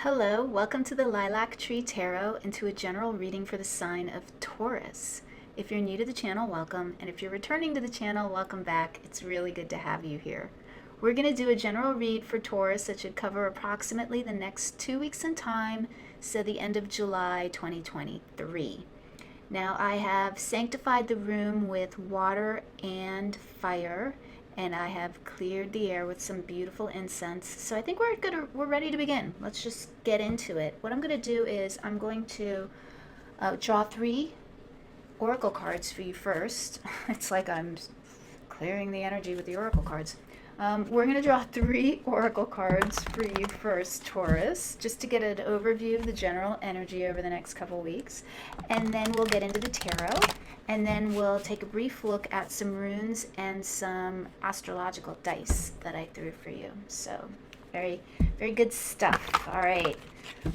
Hello, welcome to the Lilac Tree Tarot and to a general reading for the sign of Taurus. If you're new to the channel, welcome, and if you're returning to the channel, welcome back. It's really good to have you here. We're going to do a general read for Taurus that should cover approximately the next 2 weeks in time, so the end of July 2023. Now I have sanctified the room with water and fire, and I have cleared the air with some beautiful incense. So I think we're ready to begin. Let's just get into it. What I'm going to do is I'm going to draw 3 oracle cards for you first. It's like I'm clearing the energy with the oracle cards. We're going to draw 3 oracle cards for you first, Taurus, just to get an overview of the general energy over the next couple weeks. And then we'll get into the tarot. And then we'll take a brief look at some runes and some astrological dice that I threw for you. So very, very good stuff. All right,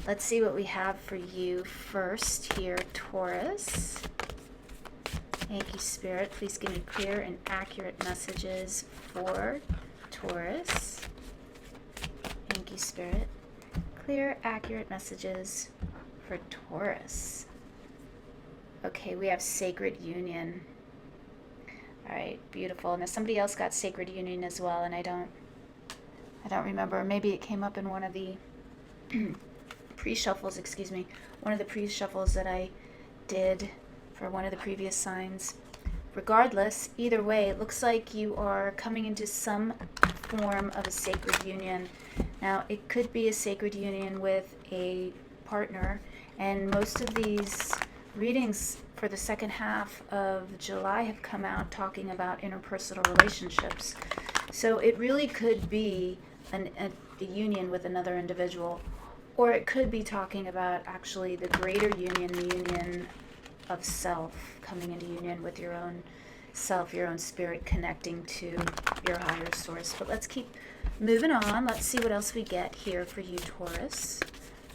let's see what we have for you first here, Taurus. Thank you, Spirit. Please give me clear and accurate messages for Taurus. Thank you, Spirit. Clear, accurate messages for Taurus. Okay, we have Sacred Union. All right, beautiful. Now somebody else got Sacred Union as well, and I don't remember. Maybe it came up in one of the pre-shuffles, excuse me. One of the pre-shuffles that I did for one of the previous signs. Regardless, either way, it looks like you are coming into some form of a sacred union. Now, it could be a sacred union with a partner, and most of these readings for the second half of July have come out talking about interpersonal relationships. So it really could be a union with another individual, or it could be talking about actually the greater union, the union of self, coming into union with your own self, your own spirit, connecting to your higher source. But let's keep moving on. Let's see what else we get here for you, Taurus.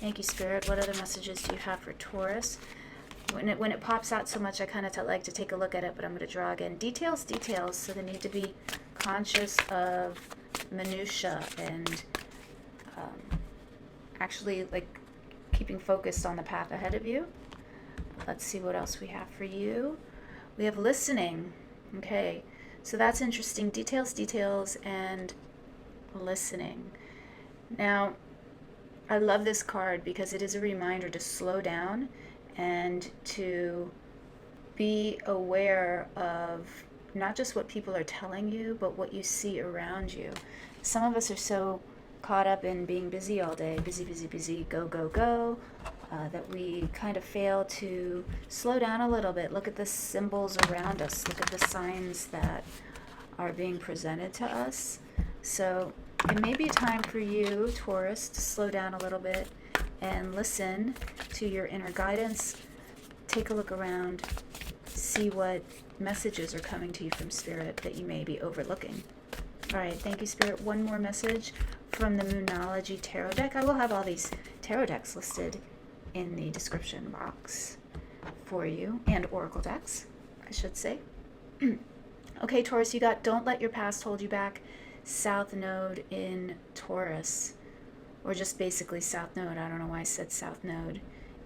Thank you, Spirit. What other messages do you have for Taurus? When it pops out so much, I kind of like to take a look at it, but I'm going to draw again. Details, so they need to be conscious of minutia and actually like keeping focused on the path ahead of you. Let's see what else we have for you. We have listening. Okay, so that's interesting. Details, and listening. Now, I love this card because it is a reminder to slow down and to be aware of not just what people are telling you, but what you see around you. Some of us are so caught up in being busy all day, busy, go, that we kind of fail to slow down a little bit. Look at the symbols around us. Look at the signs that are being presented to us. So it may be a time for you, Taurus, to slow down a little bit and listen to your inner guidance. Take a look around, see what messages are coming to you from Spirit that you may be overlooking. All right, thank you, Spirit. One more message from the Moonology tarot deck. I will have all these tarot decks listed in the description box for you, and oracle decks, I should say. Okay, Taurus, you got Don't Let Your Past Hold You Back, South Node in Taurus, or just basically South Node. I don't know why I said South Node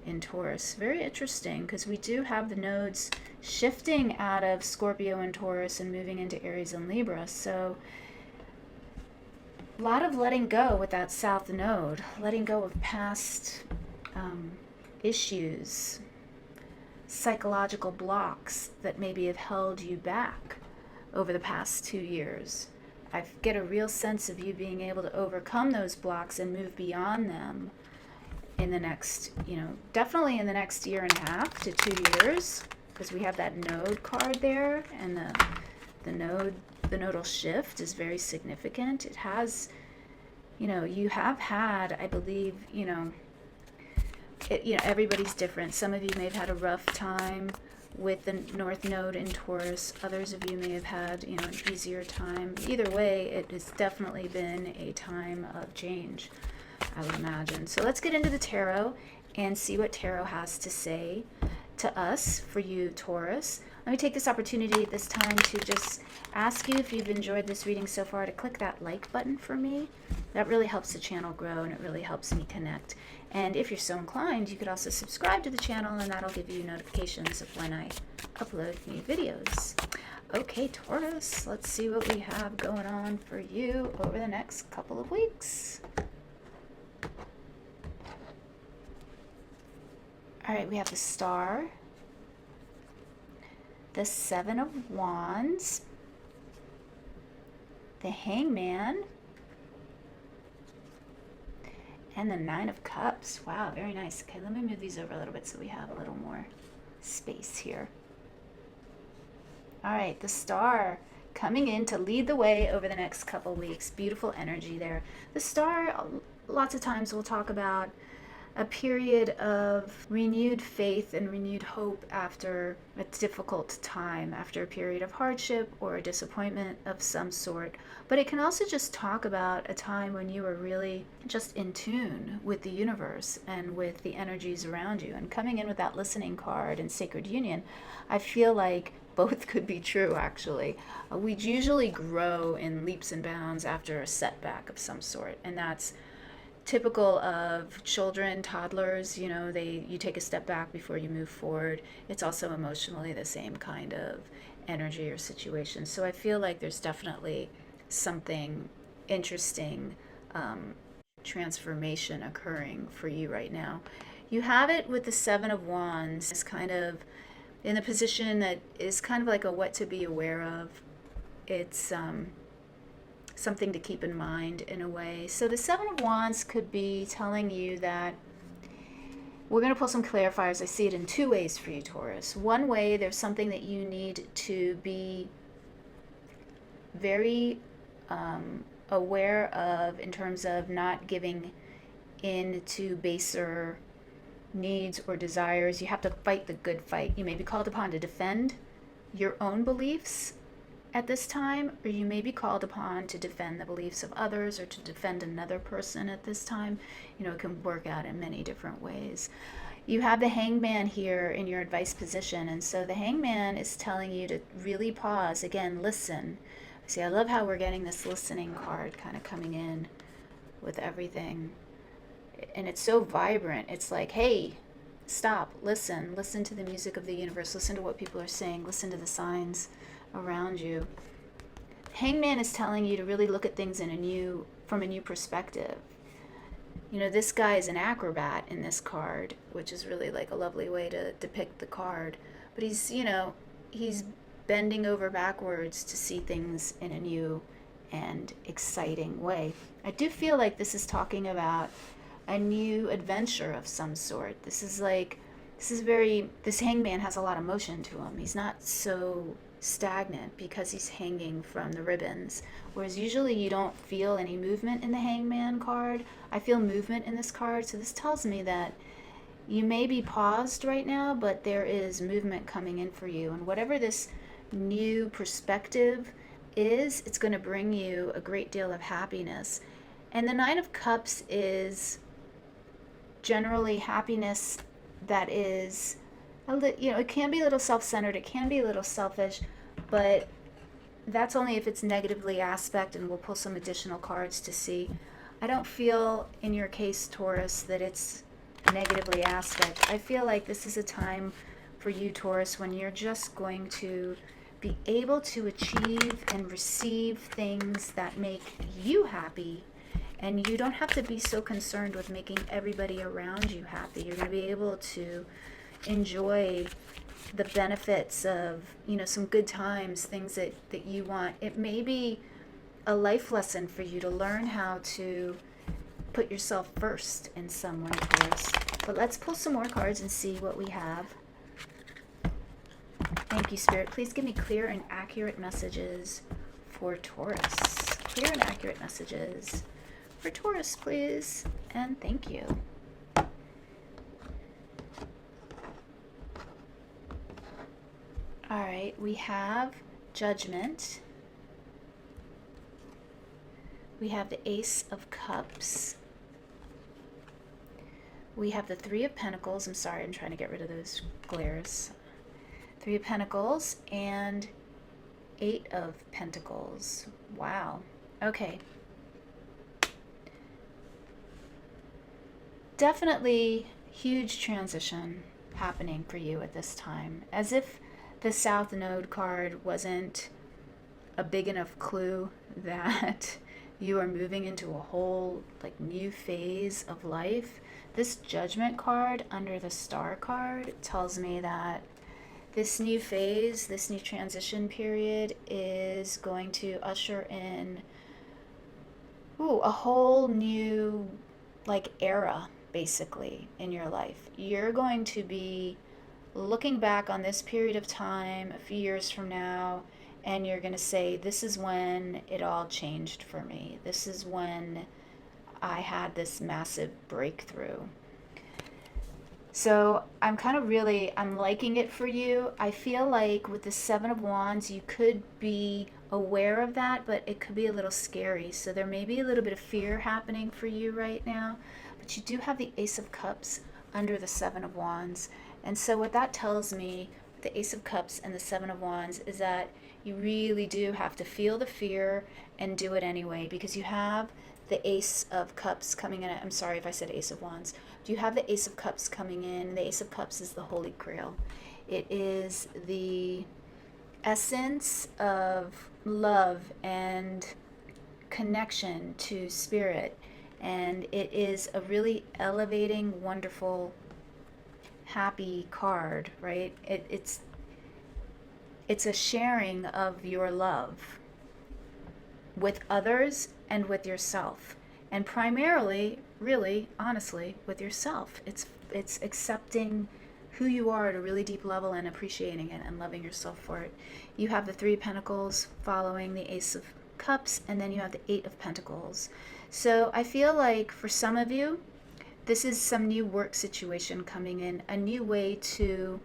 in Taurus. Very interesting, because we do have the nodes shifting out of Scorpio and Taurus and moving into Aries and Libra. So a lot of letting go with that South Node, letting go of past issues, psychological blocks that maybe have held you back over the past 2 years. I get a real sense of you being able to overcome those blocks and move beyond them in the next, definitely in the next 1.5 to 2 years, because we have that node card there, and the nodal shift is very significant. It has, you have had, I believe, everybody's different. Some of you may have had a rough time with the North Node in Taurus. Others of you may have had, an easier time. Either way, it has definitely been a time of change, I would imagine. So let's get into the tarot and see what tarot has to say to us for you, Taurus. Let me take this opportunity at this time to just ask you, if you've enjoyed this reading so far, to click that like button for me. That really helps the channel grow, and it really helps me connect. And if you're so inclined, you could also subscribe to the channel, and that'll give you notifications of when I upload new videos. Okay, Taurus, let's see what we have going on for you over the next couple of weeks. All right, we have the Star, the Seven of Wands, the Hangman, and the Nine of Cups. Wow, very nice. Okay, let me move these over a little bit so we have a little more space here. All right, the Star coming in to lead the way over the next couple weeks. Beautiful energy there. The Star, lots of times we'll talk about a period of renewed faith and renewed hope after a difficult time, after a period of hardship or a disappointment of some sort. But it can also just talk about a time when you were really just in tune with the universe and with the energies around you. And coming in with that listening card and sacred union, I feel like both could be true, actually. We usually grow in leaps and bounds after a setback of some sort, and that's typical of children, toddlers. You know, you take a step back before you move forward. It's also emotionally the same kind of energy or situation. So I feel like there's definitely something interesting, transformation occurring for you right now. You have it with the Seven of Wands. It's kind of in the position that is kind of like a what to be aware of. It's something to keep in mind in a way. So the Seven of Wands could be telling you that we're going to pull some clarifiers. I see it in two ways for you, Taurus. One way, there's something that you need to be very aware of in terms of not giving in to baser needs or desires. You have to fight the good fight. You may be called upon to defend your own beliefs at this time, or you may be called upon to defend the beliefs of others or to defend another person at this time. You know, it can work out in many different ways. You have the Hangman here in your advice position, and so the Hangman is telling you to really pause. Again, listen. See, I love how we're getting this listening card kind of coming in with everything. And it's so vibrant. It's like, hey, stop, listen to the music of the universe, listen to what people are saying, listen to the signs around you. Hangman is telling you to really look at things from a new perspective. You know, this guy is an acrobat in this card, which is really like a lovely way to depict the card. But he's bending over backwards to see things in a new and exciting way. I do feel like this is talking about a new adventure of some sort. This Hangman has a lot of motion to him. He's not so stagnant because he's hanging from the ribbons, whereas usually you don't feel any movement in the Hangman card. I feel movement in this card, so this tells me that you may be paused right now, but there is movement coming in for you, and whatever this new perspective is, it's going to bring you a great deal of happiness. And the Nine of Cups is generally happiness that is, it can be a little self-centered, it can be a little selfish, but that's only if it's negatively aspect, and we'll pull some additional cards to see. I don't feel in your case, Taurus, that it's negatively aspect. I feel like this is a time for you, Taurus, when you're just going to be able to achieve and receive things that make you happy. And you don't have to be so concerned with making everybody around you happy. You're going to be able to enjoy the benefits of, some good times, things that you want. It may be a life lesson for you to learn how to put yourself first in some way, Taurus. But let's pull some more cards and see what we have. Thank you, Spirit. Please give me clear and accurate messages for Taurus. Clear and accurate messages for Taurus, please, and thank you. All right, we have Judgment. We have the Ace of Cups. We have the Three of Pentacles. I'm sorry, I'm trying to get rid of those glares. Three of Pentacles and Eight of Pentacles. Wow. Okay. Definitely huge transition happening for you at this time. As if the South Node card wasn't a big enough clue that you are moving into a whole like new phase of life. This Judgment card under the Star card tells me that this new phase, this new transition period is going to usher in a whole new like era basically in your life. You're going to be looking back on this period of time a few years from now, and you're going to say, this is when it all changed for me. This is when I had this massive breakthrough. So I'm liking it for you. I feel like with the Seven of Wands, you could be aware of that, but it could be a little scary. So there may be a little bit of fear happening for you right now, but you do have the Ace of Cups under the Seven of Wands. And so what that tells me, the Ace of Cups and the Seven of Wands, is that you really do have to feel the fear and do it anyway, because you have the Ace of Cups coming in. I'm sorry if I said Ace of Wands. You have the Ace of Cups coming in. The Ace of Cups is the Holy Grail. It is the essence of love and connection to spirit. And it is a really elevating, wonderful, happy card, right? It's a sharing of your love with others and with yourself, and primarily, really, honestly, with yourself. It's accepting who you are at a really deep level and appreciating it and loving yourself for it. You have the Three of Pentacles following the Ace of Cups, and then you have the Eight of Pentacles. So I feel like for some of you, this is some new work situation coming in, a new way to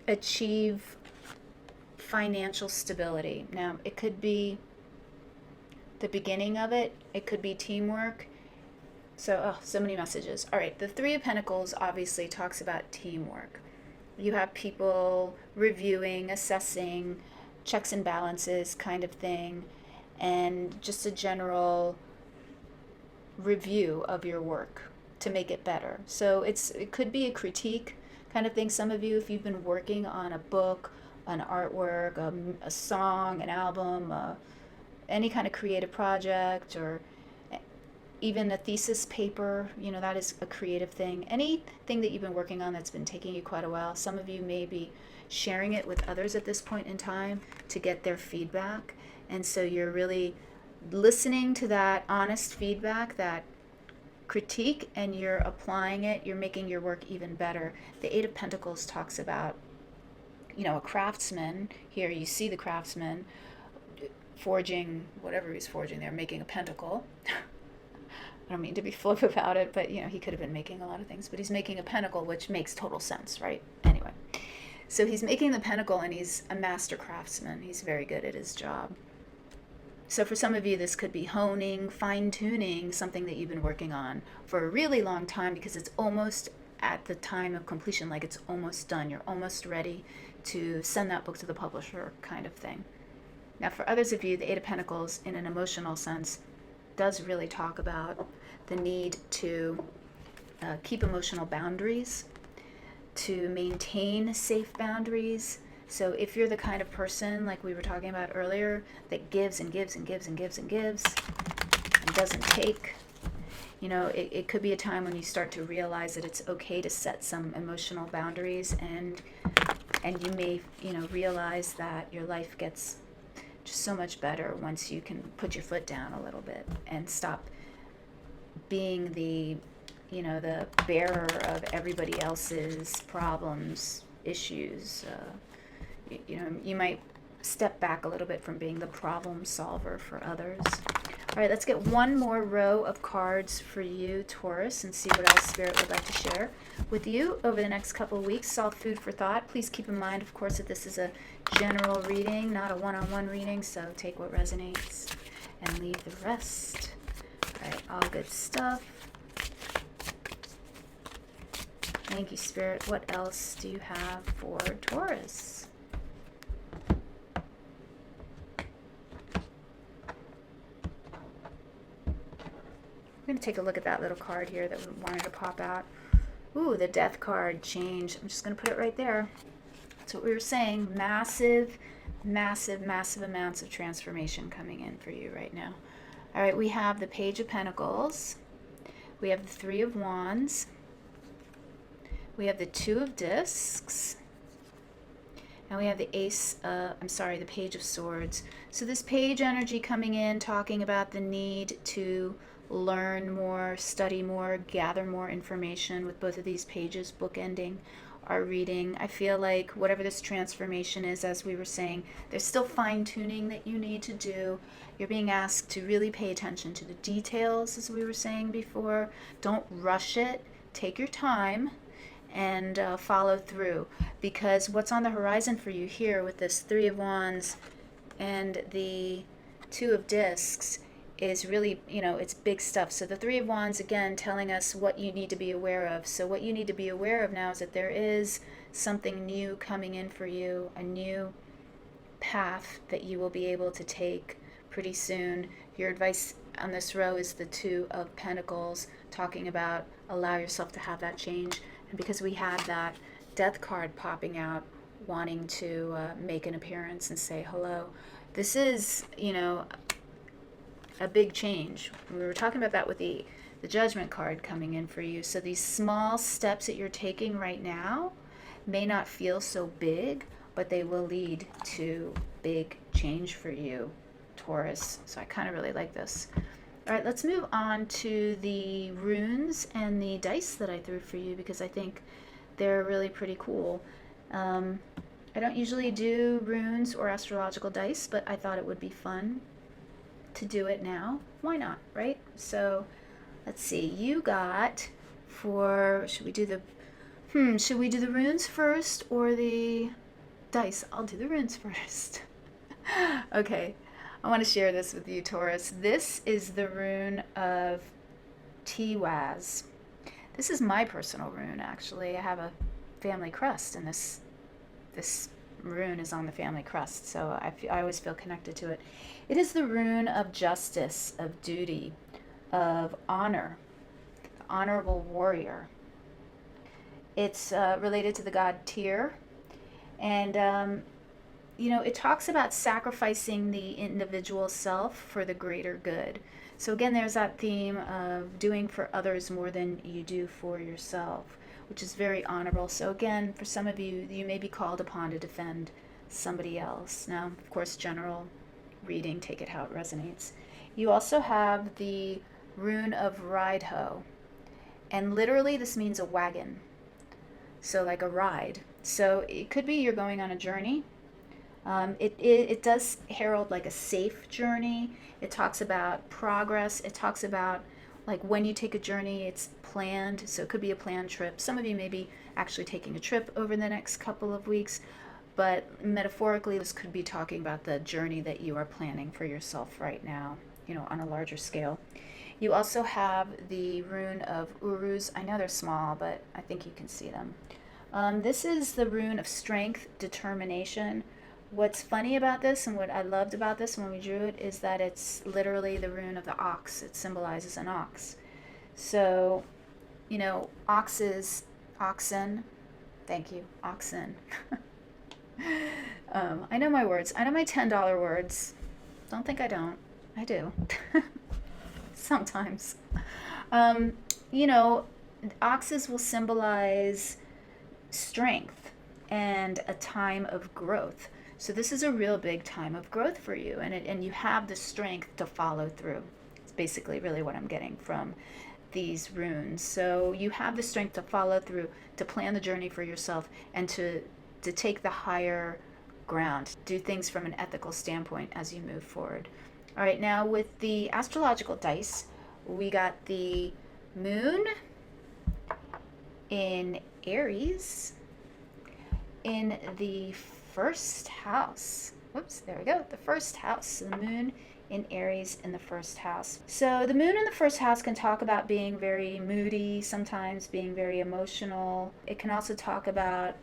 achieve financial stability. Now, it could be the beginning of it. It could be teamwork. So many messages. All right, the Three of Pentacles obviously talks about teamwork. You have people reviewing, assessing, checks and balances kind of thing, and just a general review of your work to make it better. So it could be a critique kind of thing. Some of you, if you've been working on a book, an artwork, a song, an album, any kind of creative project, or even a thesis paper, that is a creative thing. Anything that you've been working on that's been taking you quite a while, some of you may be sharing it with others at this point in time to get their feedback. And so you're really listening to that honest feedback, that critique, and you're applying it. You're making your work even better. The Eight of Pentacles talks about, a craftsman. Here you see the craftsman forging whatever he's forging there, making a pentacle. I don't mean to be flip about it, but he could have been making a lot of things, but he's making a pentacle, which makes total sense, right? Anyway, so he's making the pentacle, and he's a master craftsman. He's very good at his job. So for some of you, this could be honing, fine-tuning something that you've been working on for a really long time, because it's almost at the time of completion, like it's almost done. You're almost ready to send that book to the publisher kind of thing. Now, for others of you, the Eight of Pentacles, in an emotional sense, does really talk about the need to keep emotional boundaries, to maintain safe boundaries. So if you're the kind of person, like we were talking about earlier, that gives and gives and gives and gives and gives and doesn't take, it could be a time when you start to realize that it's okay to set some emotional boundaries, and you may, realize that your life gets just so much better once you can put your foot down a little bit and stop being the bearer of everybody else's problems, issues. You might step back a little bit from being the problem solver for others. All right, let's get one more row of cards for you, Taurus, and see what else Spirit would like to share with you over the next couple of weeks. All food for thought. Please keep in mind, of course, that this is a general reading, not a one-on-one reading, so take what resonates and leave the rest. All right, all good stuff. Thank you, Spirit. What else do you have for Taurus? I'm going to take a look at that little card here that we wanted to pop out. Ooh, the Death card, change. I'm just going to put it right there. That's what we were saying. Massive, massive, massive amounts of transformation coming in for you right now. All right, we have the Page of Pentacles. We have the Three of Wands. We have the Two of Discs. And we have the the Page of Swords. So this page energy coming in, talking about the need to learn more, study more, gather more information with both of these pages bookending our reading. I feel like whatever this transformation is, as we were saying, there's still fine-tuning that you need to do. You're being asked to really pay attention to the details, as we were saying before. Don't rush it. Take your time and follow through, because what's on the horizon for you here with this Three of Wands and the Two of Discs is really, it's big stuff. So the Three of Wands, again, telling us what you need to be aware of. So what you need to be aware of now is that there is something new coming in for you, a new path that you will be able to take pretty soon. Your advice on this row is the Two of Pentacles, talking about allow yourself to have that change. And because we had that Death card popping out, wanting to make an appearance and say hello, this is, a big change. We were talking about that with the Judgment card coming in for you. So these small steps that you're taking right now may not feel so big, but they will lead to big change for you, Taurus. So I kind of really like this. All right, let's move on to the runes and the dice that I threw for you, because I think they're really pretty cool. I don't usually do runes or astrological dice, but I thought it would be fun to do it now. Why not, right? So let's see, you got should we do the runes first or the dice? I'll do the runes first. Okay, I want to share this with you, Taurus. This is the rune of Tiwaz. This is my personal rune, actually. I have a family crest, and this rune is on the family crest, so I always feel connected to it. It is the rune of justice, of duty, of honor, the honorable warrior. It's related to the god Tyr, and it talks about sacrificing the individual self for the greater good. So again, there's that theme of doing for others more than you do for yourself, which is very honorable. So again, for some of you, you may be called upon to defend somebody else. Now, of course, general reading, take it how it resonates. You also have the rune of Ride-Ho, and literally this means a wagon, so like a ride. So it could be you're going on a journey. It does herald like a safe journey. It talks about progress. It talks about like when you take a journey, it's planned. So it could be a planned trip. Some of you may be actually taking a trip over the next couple of weeks, but metaphorically, this could be talking about the journey that you are planning for yourself right now, on a larger scale. You also have the rune of Uruz. I know they're small, but I think you can see them. This is the rune of strength, determination. What's funny about this, and what I loved about this when we drew it, is that it's literally the rune of the ox. It symbolizes an ox. So, oxen. Thank you, oxen. I know my words. I know my $10 words. Don't think I don't. I do. Sometimes. Oxes will symbolize strength and a time of growth. So this is a real big time of growth for you, and you have the strength to follow through. It's basically really what I'm getting from these runes. So you have the strength to follow through, to plan the journey for yourself, and to take the higher ground, do things from an ethical standpoint as you move forward. All right, now with the astrological dice, we got the moon in Aries in the first house. Whoops, there we go. The first house, the moon in Aries in the first house. So the moon in the first house can talk about being very moody, sometimes being very emotional. It can also talk about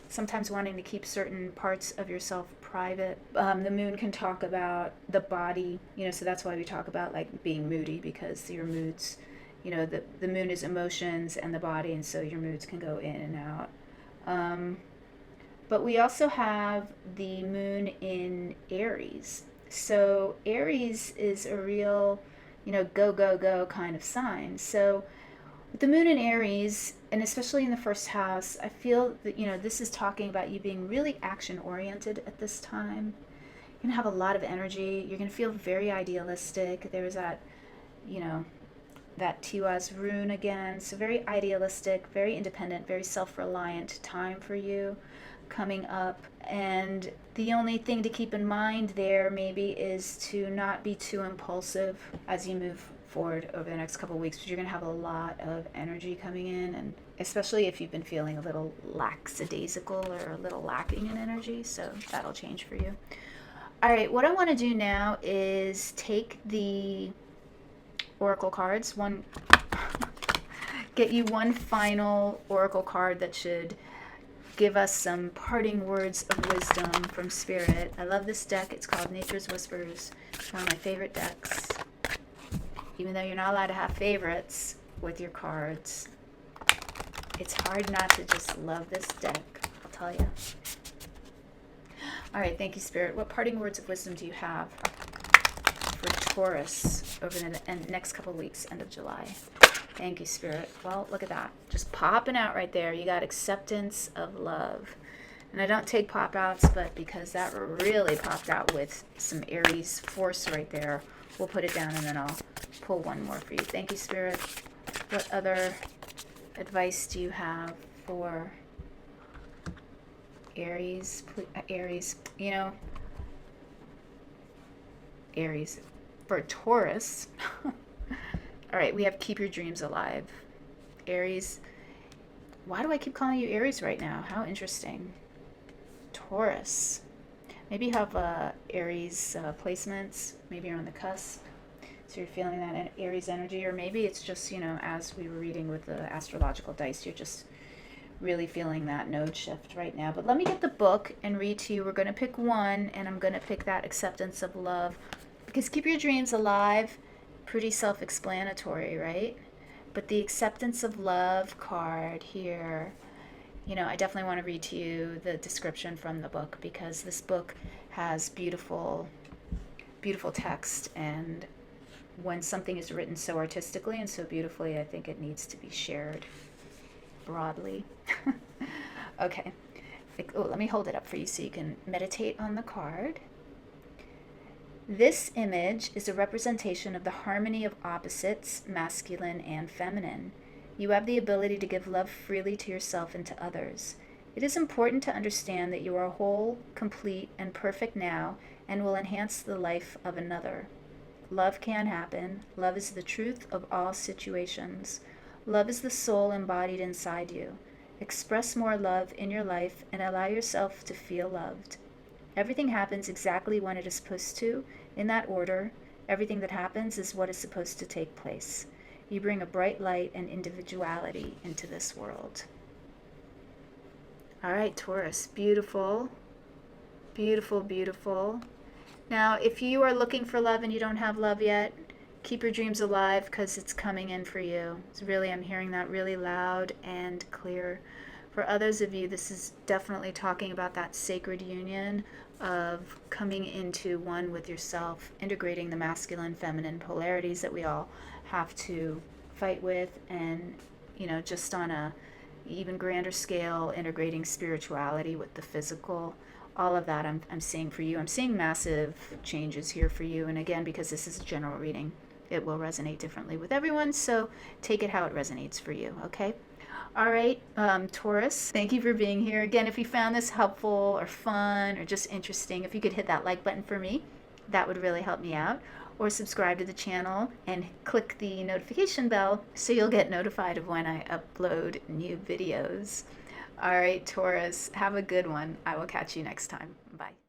sometimes wanting to keep certain parts of yourself private. The moon can talk about the body, so that's why we talk about like being moody, because your moods, the moon is emotions and the body, and so your moods can go in and out. But we also have the moon in Aries. So Aries is a real, go, go, go kind of sign. So with the moon in Aries, and especially in the first house, I feel that, this is talking about you being really action-oriented at this time. You're going to have a lot of energy. You're going to feel very idealistic. There's that, that Tiwaz rune again. So very idealistic, very independent, very self-reliant time for you coming up. And the only thing to keep in mind there maybe is to not be too impulsive as you move forward over the next couple of weeks, because you're going to have a lot of energy coming in, and especially if you've been feeling a little lackadaisical or a little lacking in energy, so that'll change for you. All right, what I want to do now is take the oracle cards, get you one final oracle card that should give us some parting words of wisdom from Spirit. I love this deck. It's called Nature's Whispers. It's one of my favorite decks. Even though you're not allowed to have favorites with your cards, it's hard not to just love this deck, I'll tell you. All right, thank you, Spirit. What parting words of wisdom do you have for Taurus over the next couple of weeks, end of July? Thank you, Spirit. Well, look at that. Just popping out right there. You got acceptance of love. And I don't take pop-outs, but because that really popped out with some Aries force right there, we'll put it down and then I'll pull one more for you. Thank you, Spirit. What other advice do you have for Aries? Aries, Aries. For Taurus. All right, we have keep your dreams alive. Aries. Why do I keep calling you Aries right now? How interesting. Taurus. Maybe you have Aries placements. Maybe you're on the cusp. So you're feeling that Aries energy. Or maybe it's just, as we were reading with the astrological dice, you're just really feeling that node shift right now. But let me get the book and read to you. We're going to pick one, and I'm going to pick that acceptance of love. Because keep your dreams alive, pretty self-explanatory, right? But the acceptance of love card here, I definitely want to read to you the description from the book, because this book has beautiful, beautiful text, and when something is written so artistically and so beautifully, I think it needs to be shared broadly. Okay. Let me hold it up for you so you can meditate on the card. This image is a representation of the harmony of opposites, masculine and feminine. You have the ability to give love freely to yourself and to others. It is important to understand that you are whole, complete, and perfect now, and will enhance the life of another. Love can happen. Love is the truth of all situations. Love is the soul embodied inside you. Express more love in your life and allow yourself to feel loved. Everything happens exactly when it is supposed to, in that order. Everything that happens is what is supposed to take place. You bring a bright light and individuality into this world. All right, Taurus, beautiful, beautiful, beautiful. Now, if you are looking for love and you don't have love yet, keep your dreams alive, because it's coming in for you. It's really, I'm hearing that really loud and clear. For others of you, this is definitely talking about that sacred union of coming into one with yourself, integrating the masculine, feminine polarities that we all have to fight with, and, just on a even grander scale, integrating spirituality with the physical. All of that I'm seeing for you. I'm seeing massive changes here for you. And again, because this is a general reading, it will resonate differently with everyone. So take it how it resonates for you, okay? All right, Taurus, thank you for being here. Again, if you found this helpful or fun or just interesting, if you could hit that like button for me, that would really help me out. Or subscribe to the channel and click the notification bell so you'll get notified of when I upload new videos. All right, Taurus, have a good one. I will catch you next time. Bye.